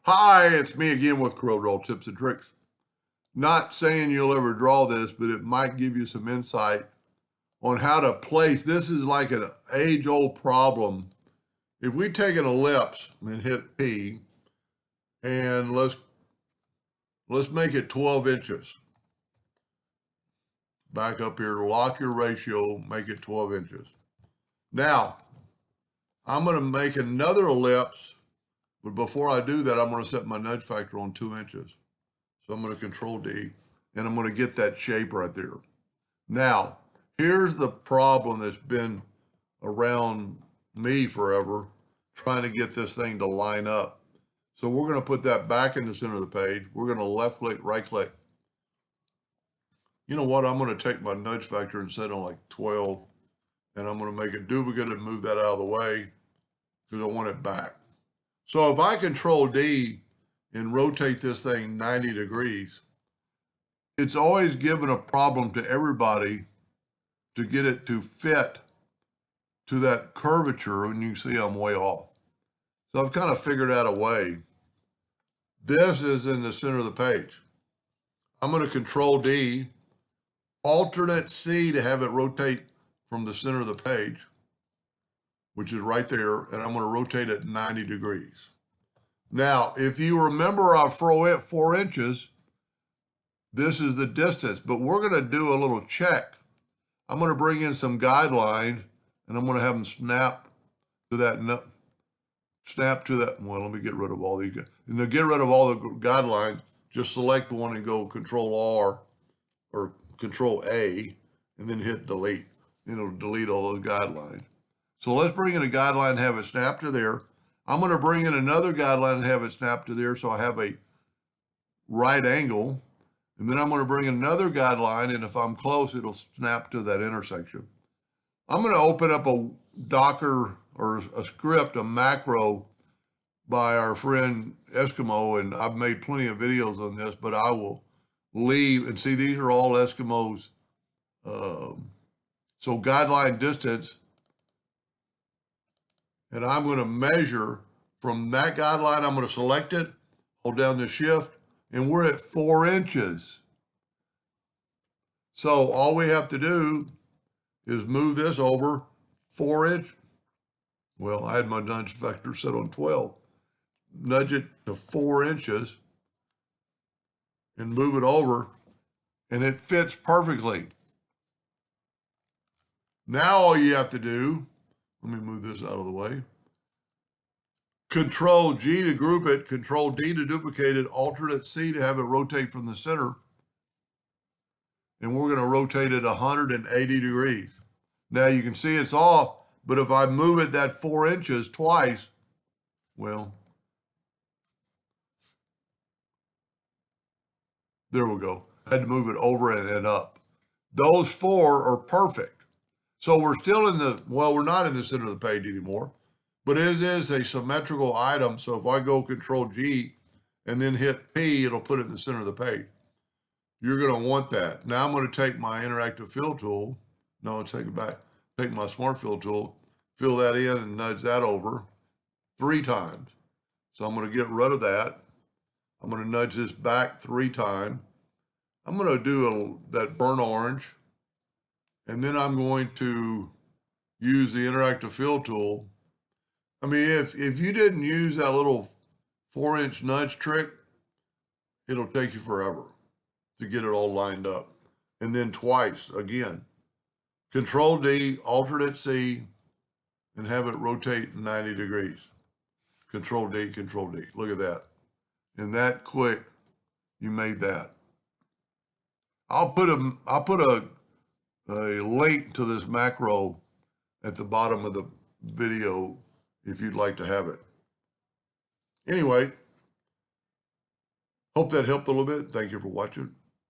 Hi, it's me again with Corel Draw Tips and Tricks. Not saying you'll ever draw this, but it might give you some insight on how to place. This is like an age-old problem. If we take an ellipse and hit P, and let's make it 12 inches. Back up here, lock your ratio, make it 12 inches. Now, I'm going to make another ellipse, but before I do that, I'm going to set my nudge factor on 2 inches. So I'm going to Control D, and I'm going to get that shape right there. Now, here's the problem that's been around me forever, trying to get this thing to line up. So we're going to put that back in the center of the page. We're going to left click, right click. You know what? I'm going to take my nudge factor and set on like 12, and I'm going to make a duplicate and move that out of the way because I want it back. So if I Control D and rotate this thing 90 degrees, it's always given a problem to everybody to get it to fit to that curvature, and you can see I'm way off. So I've kind of figured out a way. This is in the center of the page. I'm going to Control D, alternate C to have it rotate from the center of the page, which is right there, and I'm going to rotate it 90 degrees. Now, if you remember our 4 inches, this is the distance, but we're going to do a little check. I'm going to bring in some guidelines, and I'm going to have them snap to that. Well, let me get rid of all these. And to get rid of all the guidelines, just select the one and go Control R or Control A, and then hit delete. It'll delete all those guidelines. So let's bring in a guideline and have it snap to there. I'm going to bring in another guideline and have it snap to there, so I have a right angle. And then I'm going to bring another guideline, and if I'm close, it'll snap to that intersection. I'm going to open up a Docker or a script, a macro by our friend Eskimo, and I've made plenty of videos on this, but I will leave and see these are all Eskimos. So guideline distance, and I'm going to measure from that guideline. I'm going to select it, hold down the shift, and we're at 4 inches. So all we have to do is move this over 4 inch. Well, I had my nudge factor set on 12. Nudge it to 4 inches and move it over, and it fits perfectly. Now all you have to do, let me move this out of the way. Control G to group it, Control D to duplicate it, alternate C to have it rotate from the center. And we're going to rotate it 180 degrees. Now you can see it's off, but if I move it that 4 inches twice, well, there we go. I had to move it over and up. Those 4 are perfect. So we're still in the, well, we're not in the center of the page anymore, but it is a symmetrical item. So if I go Control G and then hit P, it'll put it in the center of the page. You're going to want that. Now I'm going to take my interactive fill tool. No, take it back. Take my smart fill tool, fill that in and nudge that over 3 times. So I'm going to get rid of that. I'm going to nudge this back 3 times. I'm going to do that burnt orange. And then I'm going to use the interactive fill tool. I mean, if you didn't use that little 4-inch nudge trick, it'll take you forever to get it all lined up. And then twice again, Control D, alternate C, and have it rotate 90 degrees. Control D, Control D. Look at that. And that quick, you made that. I'll put a link to this macro at the bottom of the video if you'd like to have it. Anyway, hope that helped a little bit. Thank you for watching.